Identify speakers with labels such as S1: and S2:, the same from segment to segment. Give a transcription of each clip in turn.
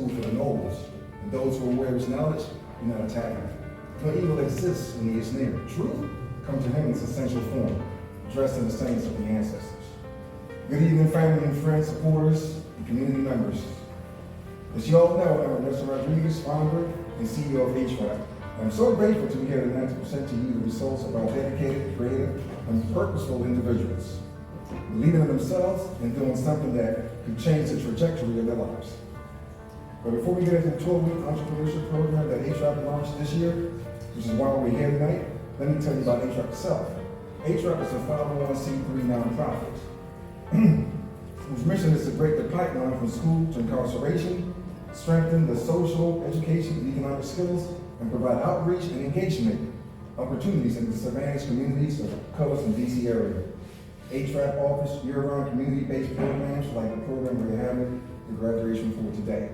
S1: school for the nobles, and those who are aware of his knowledge do not attack him. No evil exists when he is near. Truth comes to him in its essential form, dressed in the saints of the ancestors. Good evening, family and friends, supporters, and community members. As you all know, I'm Ernesto Rodriguez, founder and CEO of HRAP. I'm so grateful to be here tonight to present to you the results of our dedicated, creative, and purposeful individuals, believing in themselves and doing something that could change the trajectory of their lives. But before we get into the 12-week entrepreneurship program that HRAP launched this year, which is why we're here tonight, let me tell you about HRAP itself. HRAP is a 501c3 nonprofit whose mission is to break the pipeline from school to incarceration, strengthen the social, education, and economic skills, and provide outreach and engagement opportunities in the disadvantaged communities of the Colors and DC area. HRAP offers year-round community-based programs like the program we're having the graduation for today.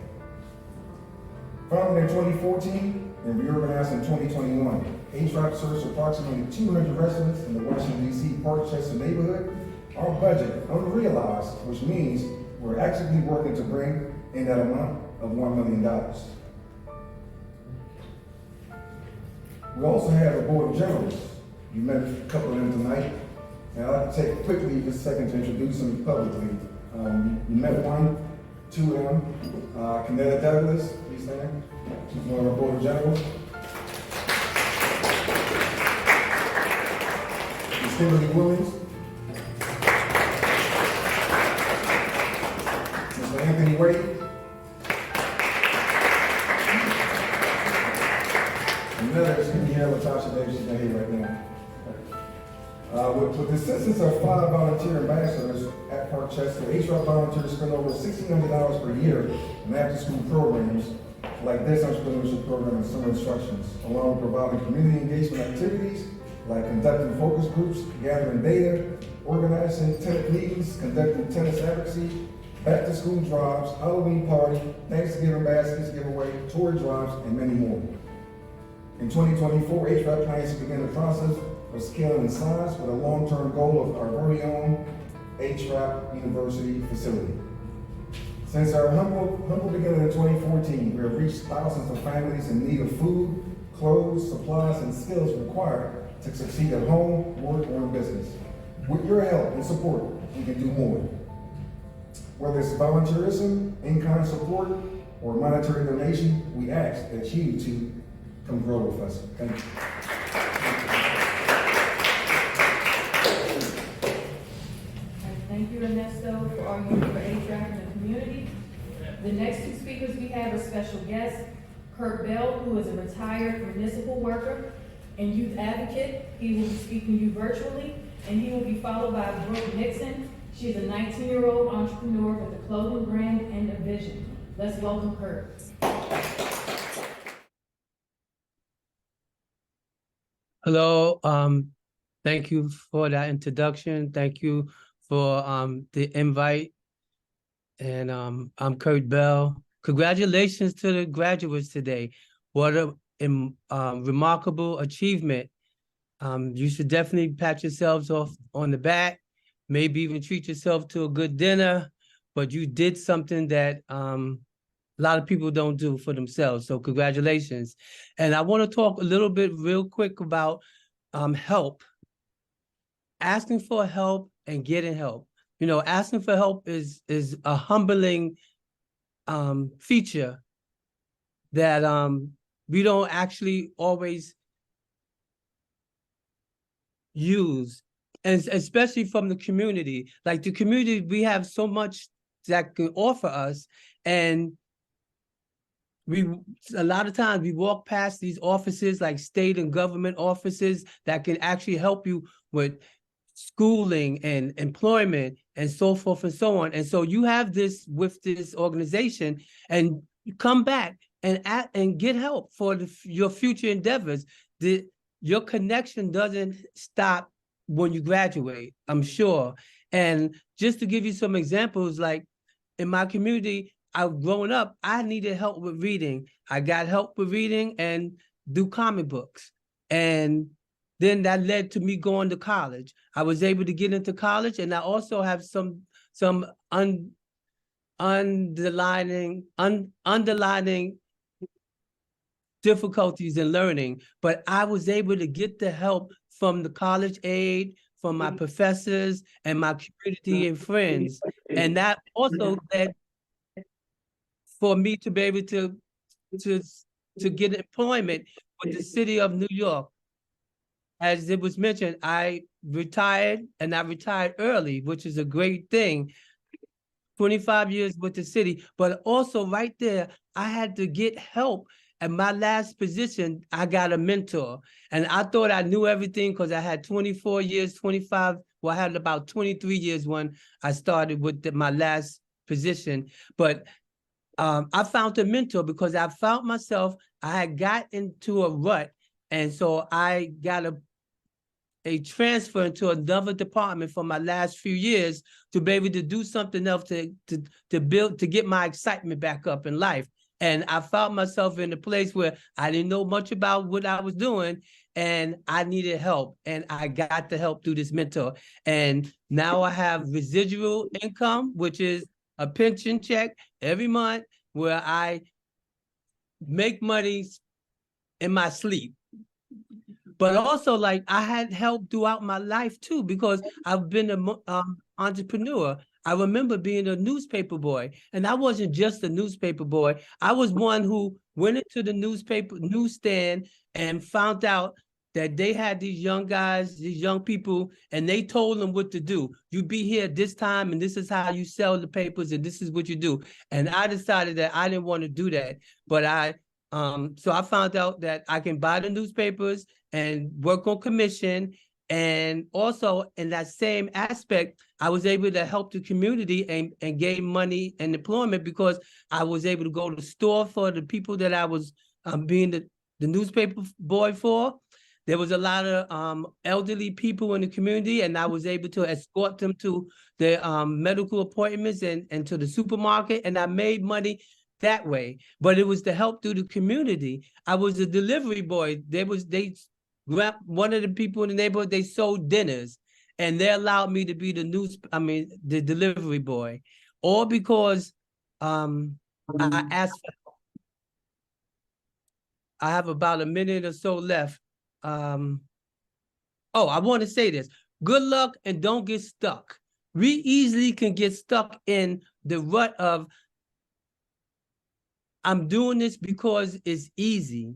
S1: Founded in 2014 and reorganized in 2021, HRAP serves approximately 200 residents in the Washington, D.C. Parkchester neighborhood. Our budget unrealized, which means we're actively working to bring in that amount of $1 million. We also have a board of generals. You met a couple of them tonight. And I'd like to take quickly just a second to introduce them publicly. You met one, two of them. Canetta Douglas, please stand. She's one of our board of generals. Ms. Kimberly Williams. Mr. Anthony Wade. Another is here, Latasha Davis, she's not here right now. With the assistance of 5 volunteer ambassadors at Parkchester, HRAP volunteers spend over $1,600 per year in after-school programs like this entrepreneurship program and summer instructions, along with providing community engagement activities like conducting focus groups, gathering data, organizing tenant meetings, conducting tennis advocacy, back-to-school drives, Halloween party, Thanksgiving baskets giveaway, tour drives, and many more. In 2024, HRAP plans to begin the process of scaling in size with a long-term goal of our very own HRAP University facility. Since our humble beginning in 2014, we have reached thousands of families in need of food, clothes, supplies, and skills required to succeed at home, work, or in business. With your help and support, we can do more. Whether it's volunteerism, in-kind support, or monetary donation, we ask that you to come grow with us. Thank you.
S2: Thank you, Ernesto, for all you do for HRAP in the community. The next two speakers we have are special guests, Kurt Bell, who is a retired municipal worker and youth advocate. He will be speaking to you virtually, and he will be followed by Brooke Nixon. She's a 19-year-old entrepreneur with a clothing brand and a vision. Let's welcome Kurt.
S3: Hello, thank you for that introduction. Thank you for the invite. And I'm Kurt Bell. Congratulations to the graduates today. What a remarkable achievement. You should definitely pat yourselves off on the back, maybe even treat yourself to a good dinner, but you did something that a lot of people don't do for themselves. So congratulations. And I want to talk a little bit real quick about help. Asking for help and getting help. You know, asking for help is a humbling feature that we don't actually always use, and especially from the community. Like the community, we have so much that can offer us, and a lot of times we walk past these offices, like state and government offices, that can actually help you with schooling and employment and so forth and so on. And so you have this with this organization, and you come back and get help for your future endeavors. Your connection doesn't stop when you graduate, I'm sure. And just to give you some examples, like in my community, growing up, I needed help with reading. I got help with reading and do comic books. And then that led to me going to college. I was able to get into college, and I also have some underlining difficulties in learning, but I was able to get the help from the college aid, from my professors and my community and friends. And that also led for me to be able to get employment with the city of New York. As it was mentioned, I retired, and I retired early, which is a great thing. 25 years with the city, but also right there, I had to get help. At my last position, I got a mentor, and I thought I knew everything because I had 24 years, 25, well, I had about 23 years when I started with my last position. But I found a mentor because I found myself, I had got into a rut, and so I got a transfer into another department for my last few years to be able to do something else to build, to get my excitement back up in life. And I found myself in a place where I didn't know much about what I was doing, and I needed help, and I got the help through this mentor. And now I have residual income, which is a pension check every month where I make money in my sleep. But also, like, I had help throughout my life too, because I've been an entrepreneur. I remember being a newspaper boy, and I wasn't just a newspaper boy. I was one who went into the newsstand and found out that they had these young guys, these young people, and they told them what to do. You be here this time, and this is how you sell the papers, and this is what you do. And I decided that I didn't want to do that, but so I found out that I can buy the newspapers and work on commission. And also in that same aspect, I was able to help the community and gain money and employment because I was able to go to the store for the people that I was being the newspaper boy for. There was a lot of elderly people in the community, and I was able to escort them to their medical appointments and to the supermarket, and I made money that way. But it was to help through the community. I was a delivery boy. They grabbed one of the people in the neighborhood, they sold dinners, and they allowed me to be the delivery boy. All because I asked for, I have about a minute or so left. I want to say this. Good luck and don't get stuck. We easily can get stuck in the rut of, I'm doing this because it's easy.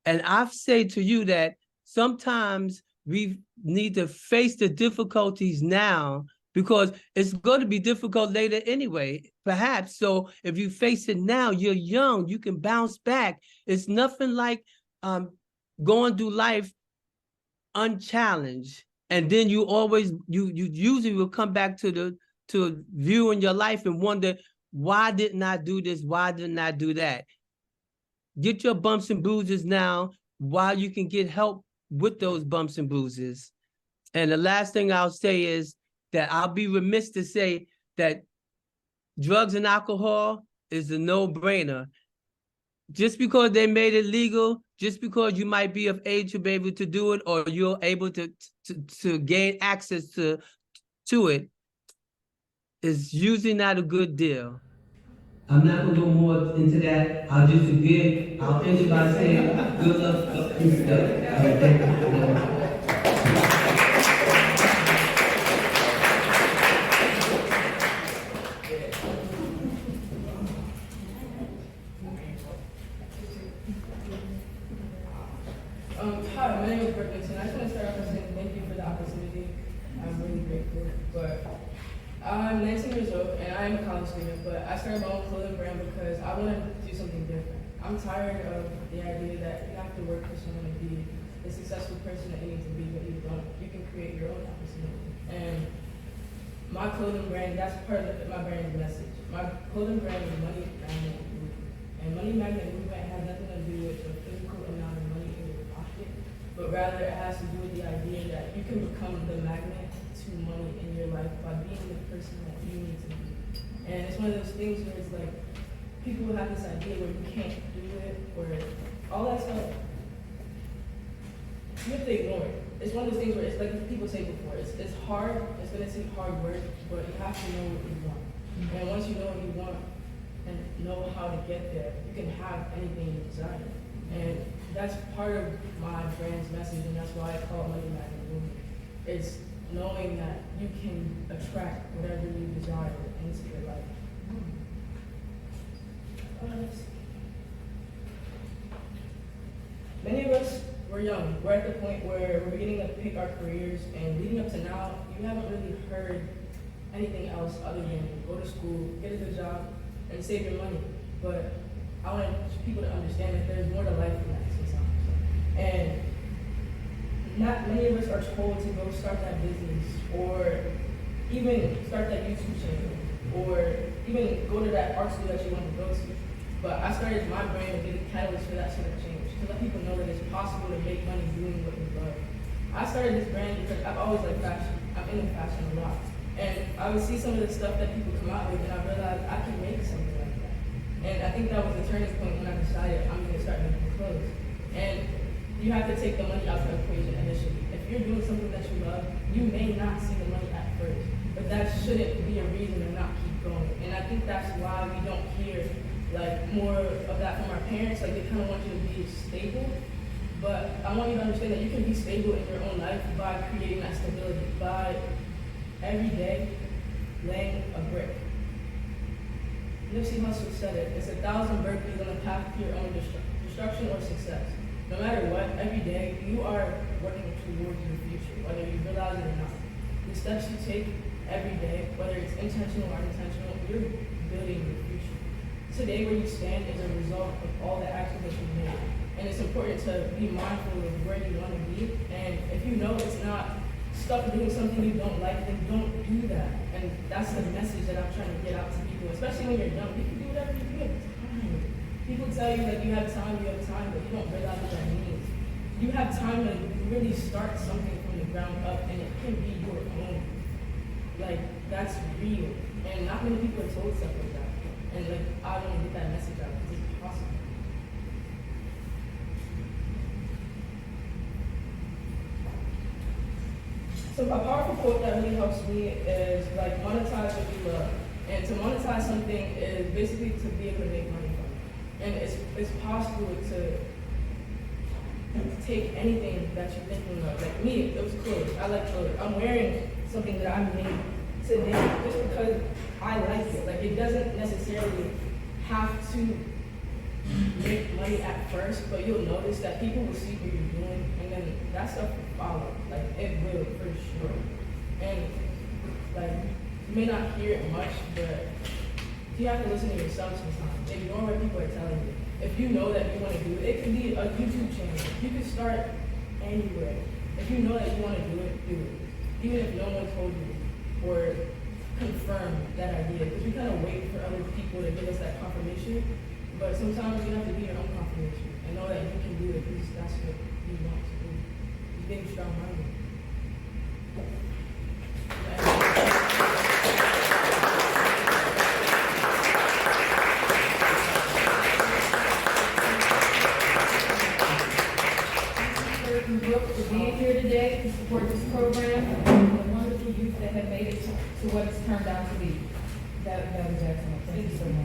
S3: And I say to you that sometimes we need to face the difficulties now because it's going to be difficult later anyway, perhaps. So if you face it now, you're young, you can bounce back. It's nothing like going through life unchallenged. And then you usually will come back to viewing your life and wonder, why didn't I do this? Why didn't I do that? Get your bumps and bruises now while you can get help with those bumps and bruises. And the last thing I'll say is that I'll be remiss to say that drugs and alcohol is a no-brainer. Just because they made it legal, just because you might be of age to be able to do it, or you're able to gain access to it, is usually not a good deal. I'm not gonna go more into that. I'll end it by saying good luck and stuff. All right, thank you.
S4: Hi, my name is Brooklyn, and I just want to start off by saying thank you for the opportunity. I'm really grateful. But I'm 19 years old, and I am a college student, but I started my own clothing brand because I want to do something different. I'm tired of the idea that you have to work for someone to be the successful person that you need to be, but you don't. You can create your own opportunity. And my clothing brand, that's part of my brand's message. My clothing brand is Money Magnet Movement. And Money Magnet Movement has nothing to do with the physical amount of money in your pocket, but rather it has to do with the idea that you can become the magnet to money in your life by being the person that you need to be. And it's one of those things where it's like, people will have this idea where you can't do it, or all that stuff. You have to ignore it. It's one of those things where it's like people say before, it's hard, it's gonna take hard work, but you have to know what you want. And once you know what you want and know how to get there, you can have anything you desire. And that's part of my brand's message, and that's why I call it Money Magnet Movement. It's knowing that you can attract whatever you desire into your life. Many of us, we're young. We're at the point where we're beginning to pick our careers, and leading up to now, you haven't really heard anything else other than go to school, get a good job, and save your money. But I want people to understand that there's more to life than that sometimes. And not many of us are told to go start that business, or even start that YouTube channel, or even go to that art school that you want to go to. But I started my brand to be the catalyst for that sort of change, to let people know that it's possible to make money doing what you love. I started this brand because I've always liked fashion. I'm into fashion a lot. And I would see some of the stuff that people come out with, and I realized I can make something like that. And I think that was the turning point when I decided I'm going to start making clothes. And you have to take the money out of the equation initially. If you're doing something that you love, you may not see the money at first, but that shouldn't be a reason to not keep going. And I think that's why we don't hear more of that from our parents. They kind of want you to be stable. But I want you to understand that you can be stable in your own life by creating that stability, by every day laying a brick. Nipsey Hussle said it, it's 1,000 birthdays on the path to your own destruction or success. No matter what, every day you are working towards your future, whether you realize it or not. The steps you take every day, whether it's intentional or unintentional, you're building your future. Today where you stand is a result of all the actions that you made. And it's important to be mindful of where you want to be. And if you know it's not stuck doing something you don't like, then don't do that. And that's the message that I'm trying to get out to people, especially when you're young. You can do whatever you have time. People tell you that you have time, but you don't realize what that means. You have time to really start something from the ground up, and it can be your own. That's real. And not many people are told stuff like that. And I want to get that message out because it's possible. So a powerful quote that really helps me is monetize what you love. And to monetize something is basically to be able to make money from it. And it's possible to take anything that you're thinking of. Like me, it was clothes. I like clothes. I'm wearing something that I made today just because I like it. It doesn't necessarily have to make money at first, but you'll notice that people will see what you're doing, and then that stuff will follow. It will for sure. And you may not hear it much, but you have to listen to yourself sometimes. Ignore what people are telling you. If you know that you want to do it, it could be a YouTube channel. You can start anywhere. If you know that you want to do it, do it. Even if no one told you or confirm that idea, because we kind of wait for other people to give us that confirmation, but sometimes you have to be your own confirmation and know that you can do it because that's what you want to do. You're getting strong-minded.
S2: For being here today to support this program and the wonderful youth that have made it to what it's turned out to be. That was excellent. Thank you so much.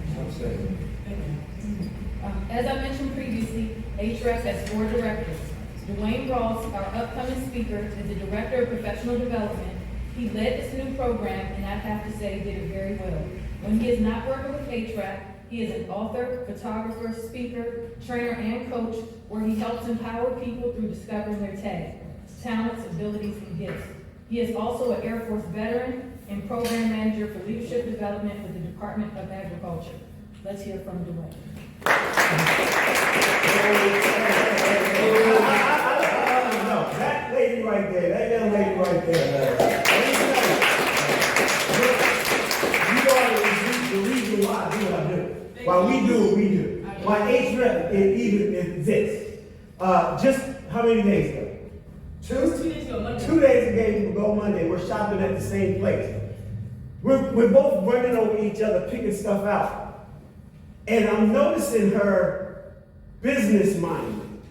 S2: As I mentioned previously, HRAP has 4 directors. Dwayne Ross, our upcoming speaker, is the Director of Professional Development. He led this new program, and I have to say, did it very well. When he is not working with HRAP, he is an author, photographer, speaker, trainer, and coach, where he helps empower people through discovering their talents, abilities, and gifts. He is also an Air Force veteran and program manager for leadership development with the Department of Agriculture. Let's hear from Dwayne.
S5: No, that lady right there, that young lady right there. You know the reason why I do what I do. Why we do what we do. Why HRAP even exists. Just how many days ago? 2 days ago, Monday. 2 days ago, Monday, we're shopping at the same place. We're both running over each other, picking stuff out. And I'm noticing her business mind.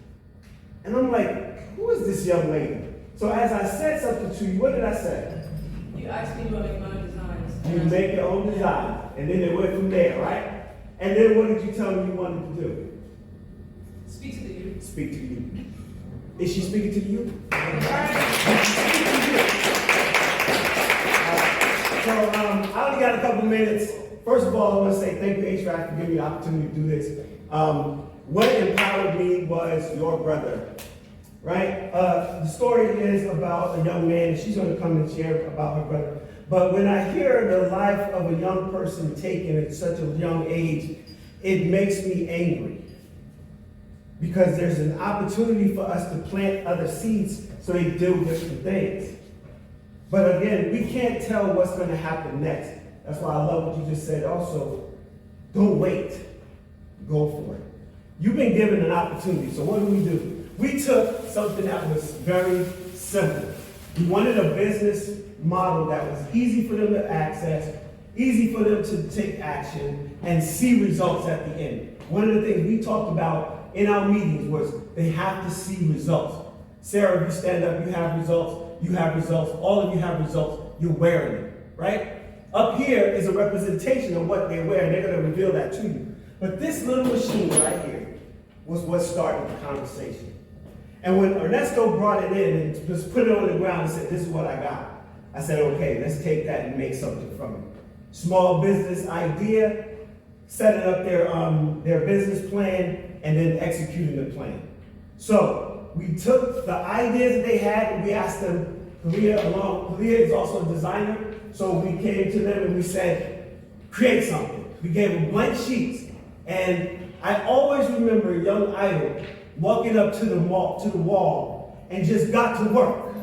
S5: And I'm like, who is this young lady? So as I said something to you, what did I say?
S4: You asked me to make my own designs.
S5: You make your own design. And then it went from there, right? And then what did you tell me you wanted to do?
S4: Speak to the youth.
S5: Speak to you. Is she speaking to you? So I only got a couple minutes. First of all, I want to say thank you, HRAP, for giving me the opportunity to do this. What empowered me was your brother, right? The story is about a young man, and she's going to come and share about her brother. But when I hear the life of a young person taken at such a young age, it makes me angry. Because there's an opportunity for us to plant other seeds so they do different things. But again, we can't tell what's going to happen next. That's why I love what you just said also. Don't wait. Go for it. You've been given an opportunity, so what do? We took something that was very simple. We wanted a business model that was easy for them to access, easy for them to take action, and see results at the end. One of the things we talked about in our meetings was they have to see results. Sarah, if you stand up, you have results, all of you have results, you're wearing it, right? Up here is a representation of what they wear, and they're going to reveal that to you. But this little machine right here was what started the conversation. And when Ernesto brought it in and just put it on the ground and said, this is what I got, I said, okay, let's take that and make something from it. Small business idea, setting up their business plan, and then executing the plan. So we took the ideas that they had and we asked them, Kalia is also a designer, so we came to them and we said, create something. We gave them blank sheets. And I always remember young Idol walking up to the wall and just got to work.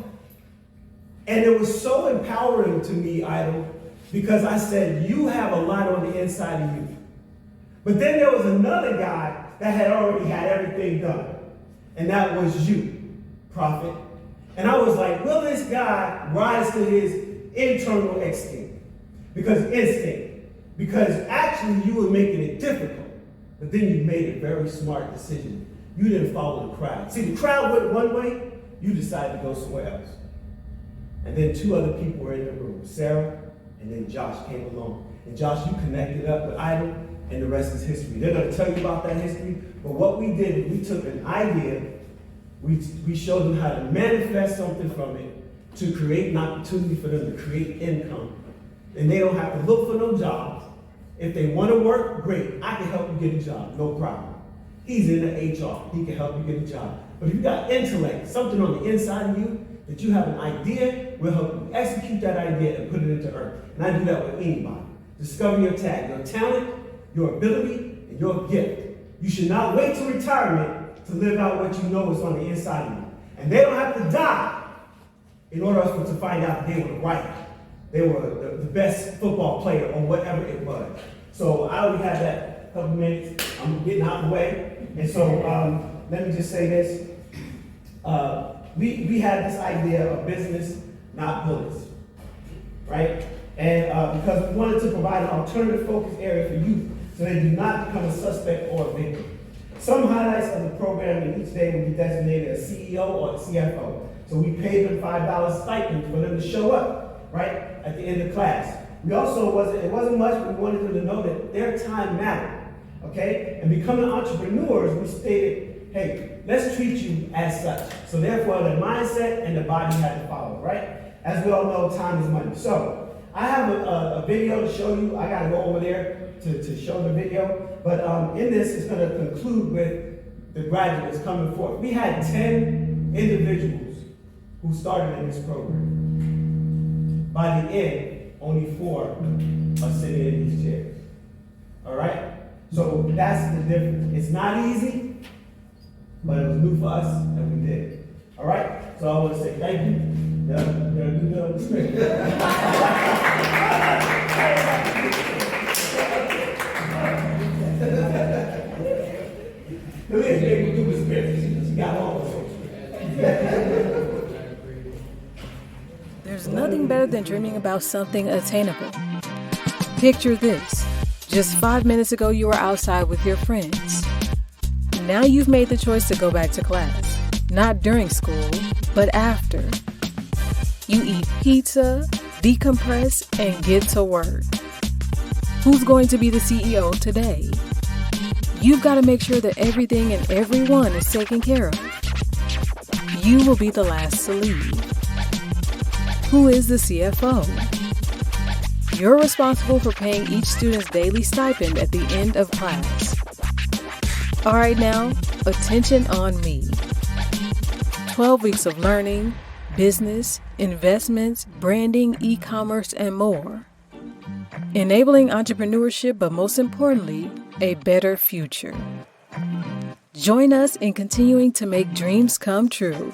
S5: And it was so empowering to me, Idol, because I said, you have a lot on the inside of you. But then there was another guy that had already had everything done. And that was you, Prophet. And I was like, will this guy rise to his internal instinct? Because actually you were making it difficult. But then you made a very smart decision. You didn't follow the crowd. See, the crowd went one way, you decided to go somewhere else. And then two other people were in the room, Sarah and then Josh came along. And Josh, you connected up with Idol, and the rest is history. They're going to tell you about that history, but what we did is we took an idea, we showed them how to manifest something from it to create an opportunity for them to create income. And they don't have to look for no jobs. If they want to work, great. I can help you get a job, no problem. He's in the HR, he can help you get a job. But if you got intellect, something on the inside of you, that you have an idea, we'll help you execute that idea and put it into earth. And I do that with anybody. Discover your tag, your talent, your ability, and your gift. You should not wait till retirement to live out what you know is on the inside of you. And they don't have to die in order for us to find out that they were right. They were the best football player or whatever it was. So I already had that couple minutes. I'm getting out of the way. And so let me just say this. We had this idea of business, not bullets, right? And because we wanted to provide an alternative focus area for youth so they do not become a suspect or a victim. Some highlights of the program in each day will be designated a CEO or a CFO. So we paid them $5 stipend for them to show up, right, at the end of class. We also, it wasn't much, but we wanted them to know that their time mattered, okay? And becoming entrepreneurs, we stated, hey, let's treat you as such. So therefore, the mindset and the body had to follow, right? As we all know, time is money. So I have a video to show you. I got to go over there to show the video. But in this, it's going to conclude with the graduates coming forth. We had 10 individuals who started in this program. By the end, only 4 are sitting in these chairs. All right? So that's the difference. It's not easy, but it was new for us, and we did it. All right? So I want to say thank you. You're a good on the spirit. Please make me do the spirit. She got all of it.
S6: There's nothing better than dreaming about something attainable. Picture this. Just 5 minutes ago, you were outside with your friends. Now you've made the choice to go back to class. Not during school, but after. You eat pizza, decompress, and get to work. Who's going to be the CEO today? You've got to make sure that everything and everyone is taken care of. You will be the last to leave. Who is the CFO? You're responsible for paying each student's daily stipend at the end of class. All right now, attention on me. 12 weeks of learning, business, investments, branding, e-commerce, and more. Enabling entrepreneurship, but most importantly, a better future. Join us in continuing to make dreams come true.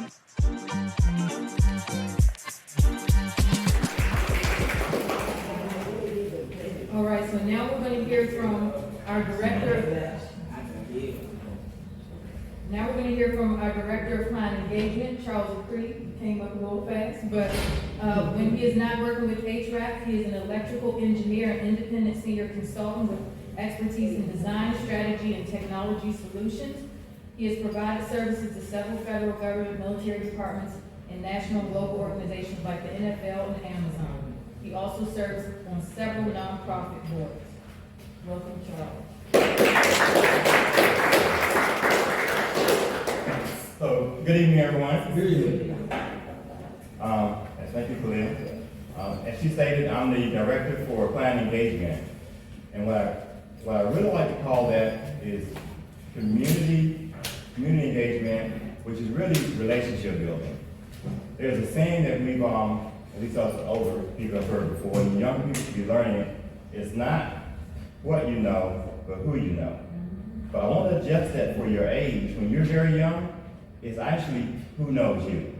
S2: All right, so now we're going to hear from our director of client engagement, Charles Dupree. He came up a little fast, but when he is not working with HRAP, he is an electrical engineer and independent senior consultant with expertise in design, strategy, and technology solutions. He has provided services to several federal government, military departments, and national and global organizations like the NFL and Amazon. He also serves on several nonprofit boards. Welcome, Charles.
S7: So, good evening, everyone.
S1: Good evening.
S7: Thank you, Khalil. As she stated, I'm the director for client engagement. And what I really like to call that is community engagement, which is really relationship building. There's a saying that we've, at least us older people have heard before, and young people should be learning it. It's not what you know, but who you know. But I want to adjust that for your age. When you're very young, it's actually who knows you.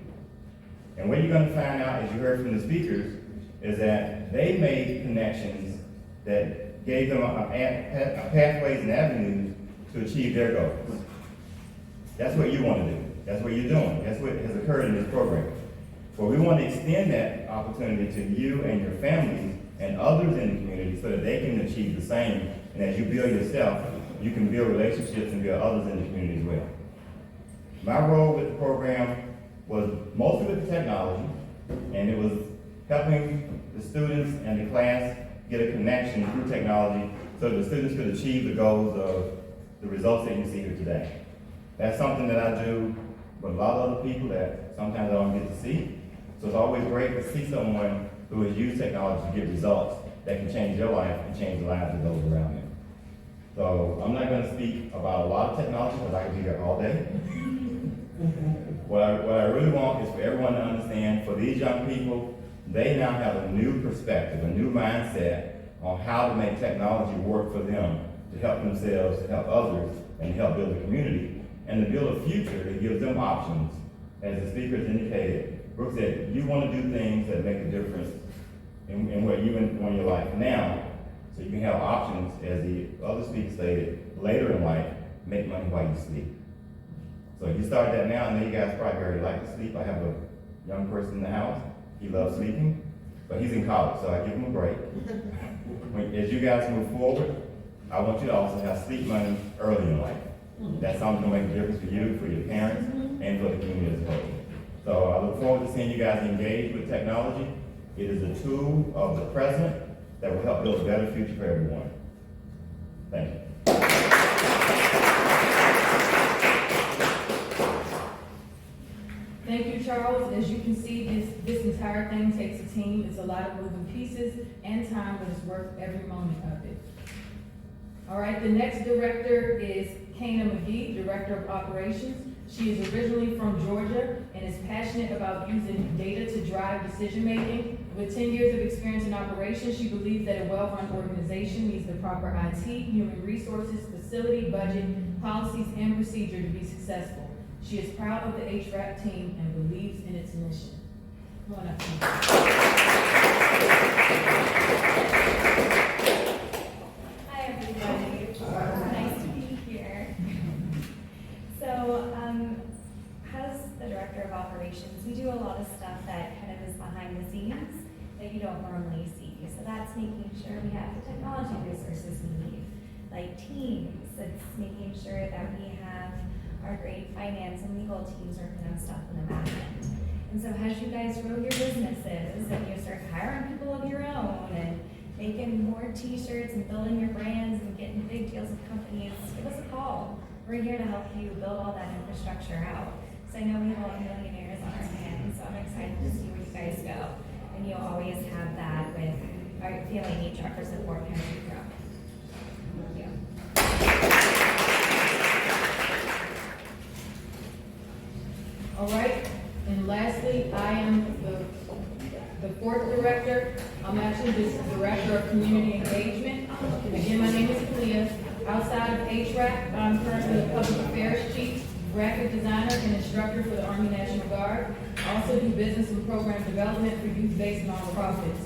S7: And what you're going to find out, as you heard from the speakers, is that they made connections that gave them pathways and avenues to achieve their goals. That's what you want to do. That's what you're doing. That's what has occurred in this program. But we want to extend that opportunity to you and your families and others in the community so that they can achieve the same. And as you build yourself, you can build relationships and build others in the community as well. My role with the program was mostly with the technology, and it was helping the students and the class get a connection through technology so the students could achieve the goals of the results that you see here today. That's something that I do with a lot of other people that sometimes I don't get to see. So it's always great to see someone who has used technology to get results that can change their life and change the lives of those around them. So I'm not going to speak about a lot of technology because I could be here all day. What I really want is for everyone to understand, for these young people, they now have a new perspective, a new mindset on how to make technology work for them to help themselves, to help others, and help build a community, and to build a future that gives them options. As the speakers indicated, Brooke said, you want to do things that make a difference in what you want your life now, so you can have options, as the other speaker stated, later in life, make money while you sleep. So if you start that now, I know you guys probably already like to sleep. I have a young person in the house. He loves sleeping, but he's in college, so I give him a break. As you guys move forward, I want you to also have sleep money early in life. That's something that will make a difference for you, for your parents, and for the community as a whole. So I look forward to seeing you guys engage with technology. It is a tool of the present that will help build a better future for everyone. Thank you.
S2: Thank you, Charles. As you can see, this entire thing takes a team. It's a lot of moving pieces and time, but it's worth every moment of it. All right, the next director is Kana McGee, Director of Operations. She is originally from Georgia and is passionate about using data to drive decision-making. With 10 years of experience in operations, she believes that a well-run organization needs the proper IT, human resources, facility, budget, policies, and procedure to be successful. She is proud of the HRAP team and believes in its mission. Come on up.
S8: Hi, everybody. Nice to be here. So, as the Director of Operations, we do a lot of stuff that kind of is behind the scenes that you don't normally see. So that's making sure we have the technology resources we need, like Teams. It's making sure that we have our great finance and legal teams working on stuff in the back end. And so as you guys grow your businesses and you start hiring people of your own and making more board t-shirts and building your brands and getting big deals with companies, give us a call. We're here to help you build all that infrastructure out. So I know we have a lot of millionaires on our hands, so I'm excited to see where you guys go. And you'll always have that with our feeling each other support as you grow. Thank you.
S2: All right, and lastly, I am the fourth director. I'm actually the director of community engagement. Again, my name is Kalia. Outside of HRAP, I'm currently a public affairs chief, graphic designer, and instructor for the Army National Guard. I also do business and program development for youth-based nonprofits.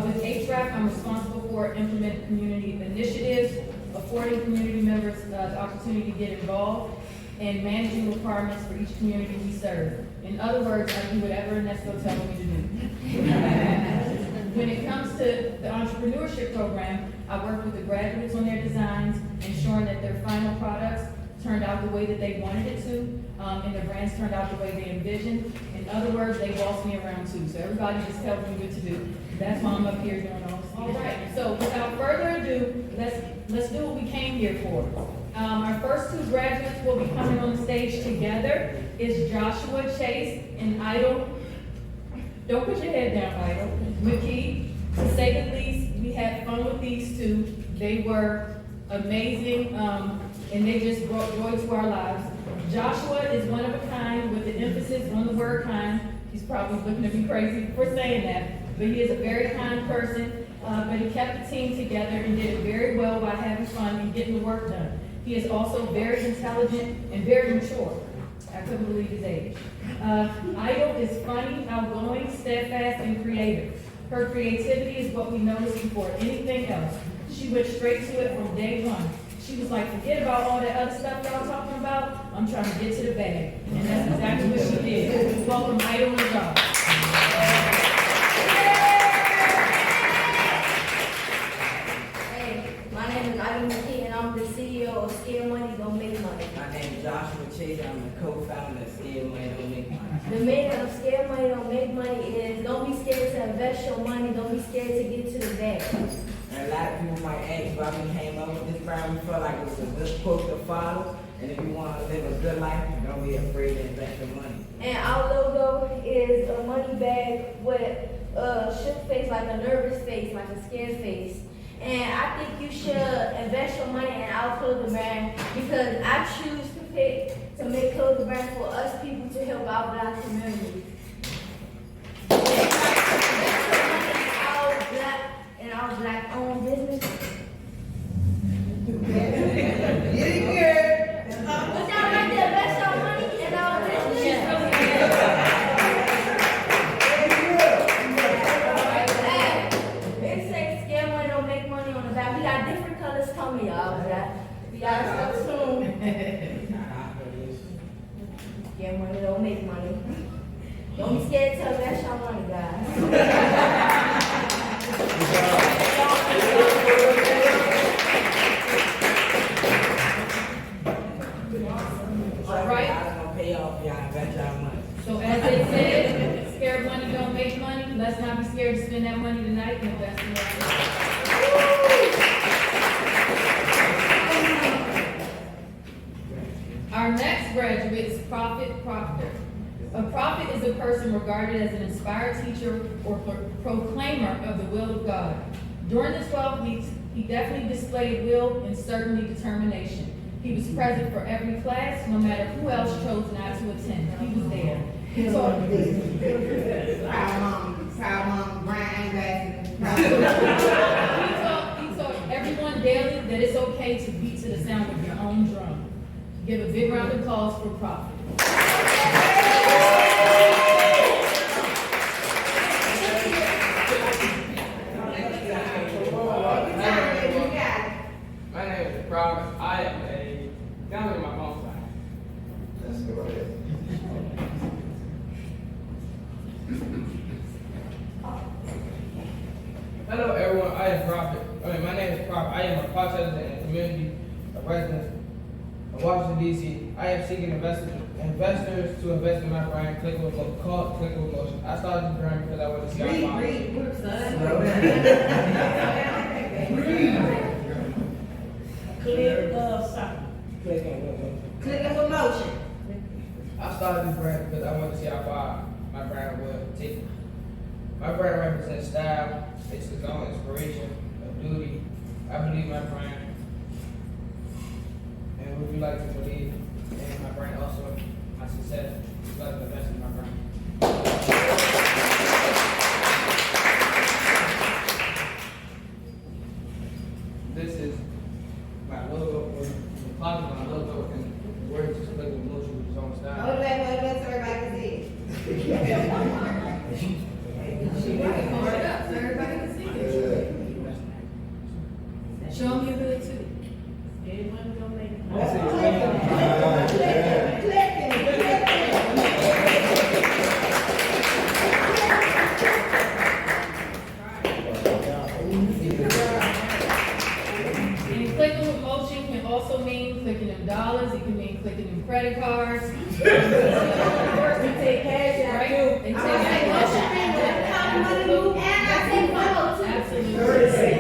S2: With HRAP, I'm responsible for implementing community initiatives, affording community members the opportunity to get involved, and managing requirements for each community we serve. In other words, I do whatever Ernesto tells me to do. When it comes to the entrepreneurship program, I work with the graduates on their designs, ensuring that their final products turned out the way that they wanted it to, and their brands turned out the way they envisioned. In other words, they boss me around too. So everybody just tells me what to do. That's why I'm up here doing all this. All right, so without further ado, let's do what we came here for. Our first two graduates will be coming on the stage together. Is Joshua Chase and Idle. Don't put your head down, Idle. McKee. To say the least, we had fun with these two. They were amazing, and they just brought joy to our lives. Joshua is one of a kind, with the emphasis on the word kind. He's probably looking at me crazy for saying that, but he is a very kind person, but he kept the team together and did it very well by having fun and getting the work done. He is also very intelligent and very mature. I couldn't believe his age. Idle is funny, outgoing, steadfast, and creative. Her creativity is what we noticed before anything else. She went straight to it from day one. She was like, forget about all that other stuff y'all talking about. I'm trying to get to the bag. And that's exactly what she did. Welcome Idle and Josh.
S9: Hey, my name is Ivy McKee, and I'm the CEO of Scare Money Don't Make Money.
S10: My name is Joshua Chase. I'm the co-founder of Scare Money Don't Make Money.
S9: The meaning of Scare Money Don't Make Money is don't be scared to invest your money, don't be scared to get to the bag.
S10: And a lot of people might ask why we came up with this brand. We felt like it was a good quote to follow. And if you want to live a good life, don't be afraid to invest your money.
S9: And our logo is a money bag with a shook face, like a nervous face, like a scared face. And I think you should invest your money in our clothing brand because I choose to pick to make clothing brand for us people to help our Black community. Our Black owned business. Would y'all like to invest your money in our business? It says Scare Money Don't Make Money on the back. We got different colors coming, y'all. We got stuff soon. Scare Money Don't Make Money. Don't be scared to invest your money, guys.
S2: All right.
S10: Pay off y'all invest y'all money.
S2: So as they said, scared money don't make money. Let's not be scared to spend that money tonight and invest in that. Our next graduate is Prophet Proctor. A prophet is a person regarded as an inspired teacher or proclaimer of the will of God. During the 12 weeks, he definitely displayed will and certainly determination. He was present for every class, no matter who else chose not to attend. He was there. He taught everyone daily that it's okay to beat to the sound of your own drum. Give a big round of applause for Prophet.
S11: My name is Robert. I am a family of my mom's side.
S1: Let's go ahead.
S11: Hello everyone, my name is Prophet. I am a podcast and community resident of Washington, D.C. I am seeking investors to invest in my brand, Clickable Motion. I started this brand because I wanted to see our
S10: Click something. Click on what?
S9: Click a promotion.
S11: I started this brand because I wanted to see how far my brand would take me. My brand represents style, it's its own inspiration, of duty. I believe my brand, and would you like to believe in my brand also, my success, would you like to invest in my brand? This is my logo, or the closet of my logo, and the word just click with motion with its own style.
S9: Hold that so everybody can see it.
S2: Hold it up so everybody can see it. Show them your hood too.
S9: Anyone gonna make it?
S2: And clicking with motion can also mean clicking them dollars, it can mean clicking them credit cards.
S9: We take cash out.
S2: Right? They take Absolutely.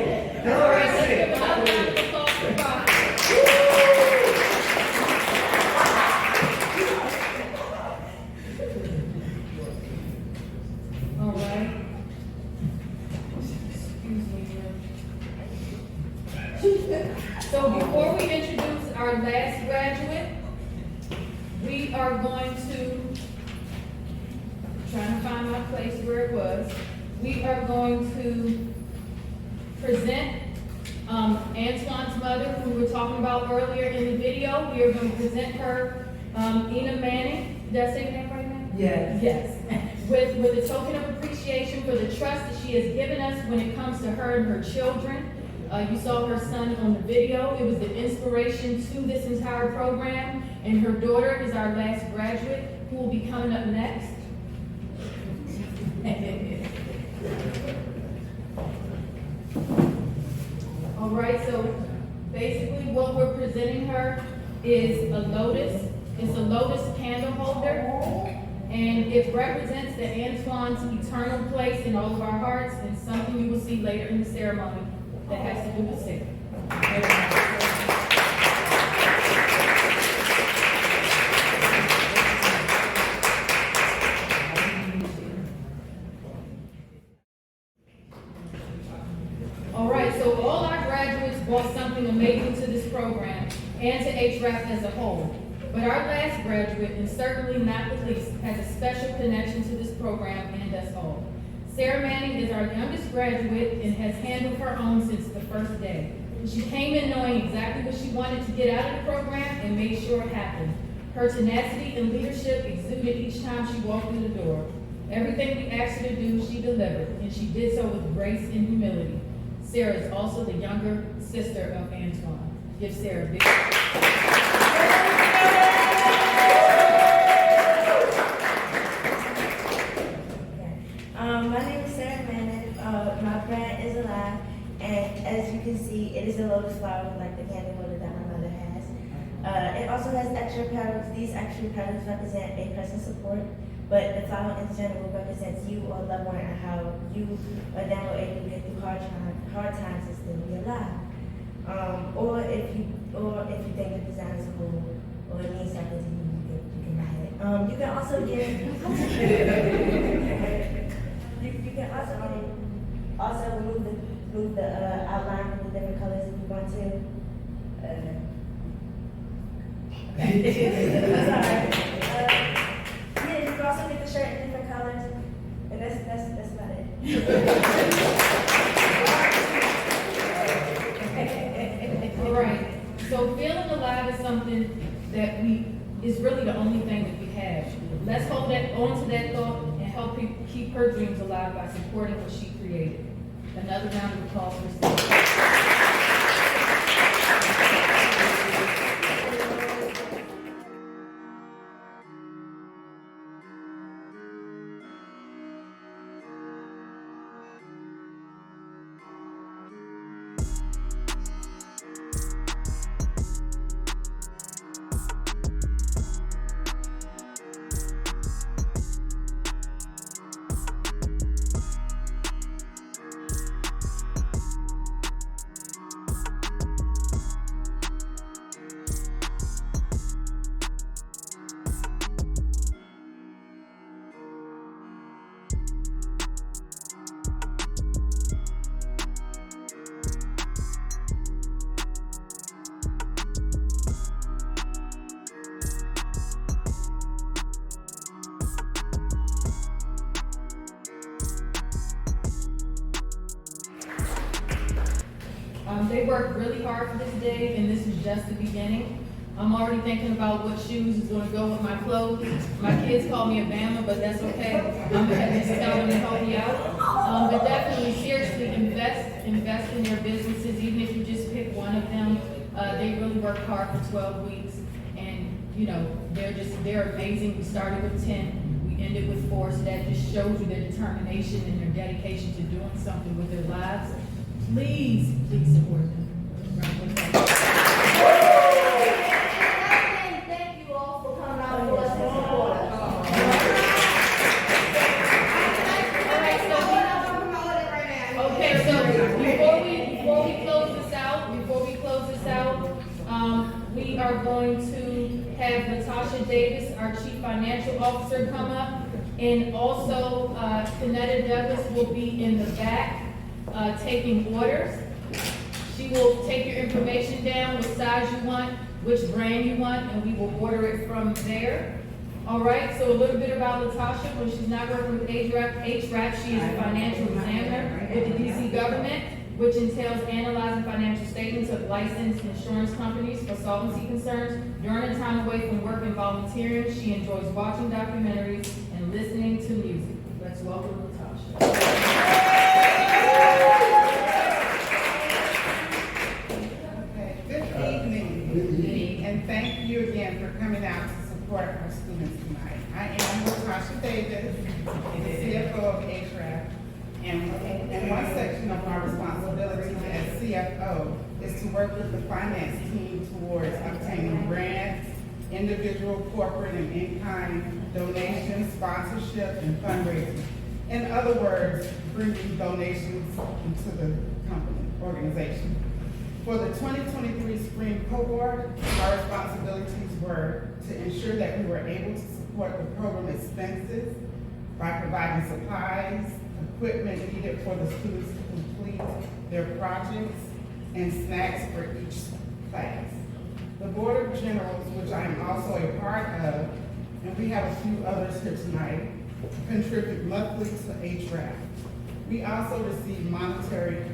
S2: All right, let's give another round of applause for Bob. All right. Excuse me. So before we introduce our last graduate, we are going to, trying to find my place where it was. We are going to present Antoine's mother, who we were talking about earlier in the video. We are going to present her, Ina Manning. Did I say your name right now?
S10: Yes.
S2: Yes. With a token of appreciation for the trust that she has given us when it comes to her and her children. You saw her son on the video. It was the inspiration to this entire program. And her daughter is our last graduate, who will be coming up next. All right, so basically what we're presenting her is a lotus. It's a lotus candle holder. And it represents the Antoine's eternal place in all of our hearts, and something you will see later in the ceremony that has to do with Sarah. All right, so all our graduates brought something amazing to this program and to HRAP as a whole. But our last graduate, and certainly not the least, has a special connection to this program and us all. Sarah Manning is our youngest graduate and has handled her own since the first day. She came in knowing exactly what she wanted to get out of the program and made sure it happened. Her tenacity and leadership exuded each time she walked through the door. Everything we asked her to do, she delivered, and she did so with grace and humility. Sarah is also the younger sister of Antoine. Give Sarah a big
S9: My name is Sarah Manning. My brand is alive, and as you can see, it is a lotus flower like the candle holder that my mother has. It also has extra petals. These extra petals represent a present support, but the flower in general represents you or loved one and how you or them were able to get through hard times and still be alive. Or if you think the design is cool or it means something to you, you can buy it. You can also give. you can also remove the outline with the different colors if you want to. Sorry. Yeah, you can also get the shirt in different colors, and that's about it.
S2: All right, so feeling alive is something that is really the only thing that we have. Let's hold on to that thought and help people keep her dreams alive by supporting what she created. Another round of applause for Sarah. They worked really hard for this day, and this is just the beginning. I'm already thinking about what shoes is gonna go with my clothes. My kids call me a Bama, but that's okay. I'm gonna have to tell them to help me out. But definitely, seriously, invest in your businesses, even if you just pick one of them. They really worked hard for 12 weeks, and you know, they're amazing. We started with 10, we ended with 4, so that just shows you their determination and their dedication to doing something with their lives. Please support them.
S9: Thank you all for coming out for us and support us.
S2: Okay, so before we close this out, we are going to have Natasha Davis, our Chief Financial Officer, come up, and also Kenetta Douglas will be in the back taking orders. She will take your information down, what size you want, which brand you want, and we will order it from there. All right, so a little bit about Latasha. When she's not working with HRAP, she is a financial examiner with the DC government, which entails analyzing financial statements of licensed insurance companies for solvency concerns. During her time away from work and volunteering, she enjoys watching documentaries and listening to music. Let's welcome Latasha.
S12: Good evening, and thank you again for coming out to support our students tonight. I am Natasha Davis, the CFO of HRAP, and one section of our responsibility as CFO is to work with the finance team towards obtaining grants, individual, corporate, and in-kind donations, sponsorship, and fundraising. In other words, bringing donations into the organization. For the 2023 spring cohort, our responsibilities were to ensure that we were able to support the program expenses by providing supplies, equipment needed for the students to complete their projects, and snacks for each class. The Board of Generals, which I am also a part of, and we have a few others here tonight, contribute monthly to HRAP. We also receive monetary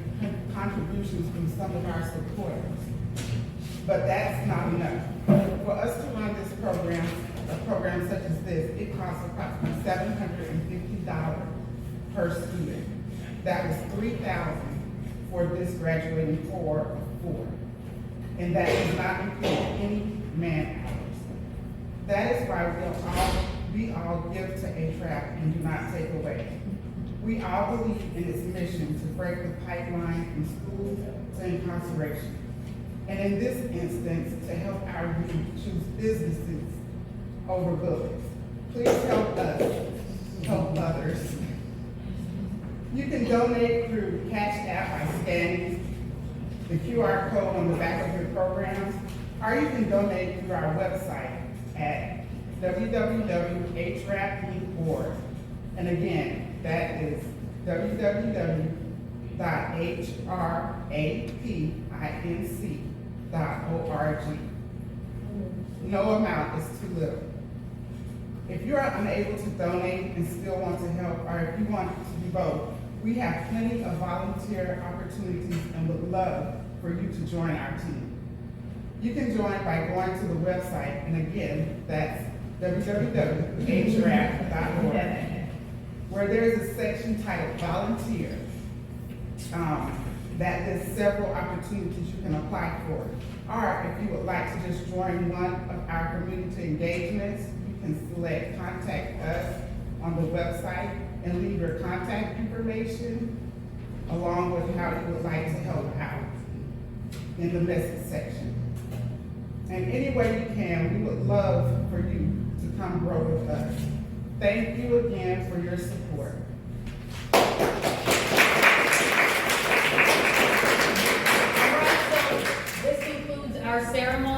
S12: contributions from some of our supporters. But that's not enough. For us to run this program, a program such as this, it costs approximately $750 per student. That was $3,000 for this graduating cohort of 4. And that does not include any man hours. That is why we all give to HRAP and do not take away. We all believe in its mission to break the pipeline from school to incarceration. And in this instance, to help our youth choose businesses over bullets. Please help us help others. You can donate through Cash App by scanning the QR code on the back of your programs, or you can donate through our website at www.hrap.org. And again, that is www.hrapinc.org. No amount is too little. If you are unable to donate and still want to help, or if you want to do both, we have plenty of volunteer opportunities and would love for you to join our team. You can join by going to the website, and again, that's www.hrap.org. Where there's a section titled Volunteer, that there's several opportunities you can apply for. Or if you would like to just join one of our community engagements, you can select Contact Us on the website and leave your contact information along with how you would like to help out in the message section. And any way you can, we would love for you to come grow with us. Thank you again for your support.
S2: All right, so this concludes our ceremony.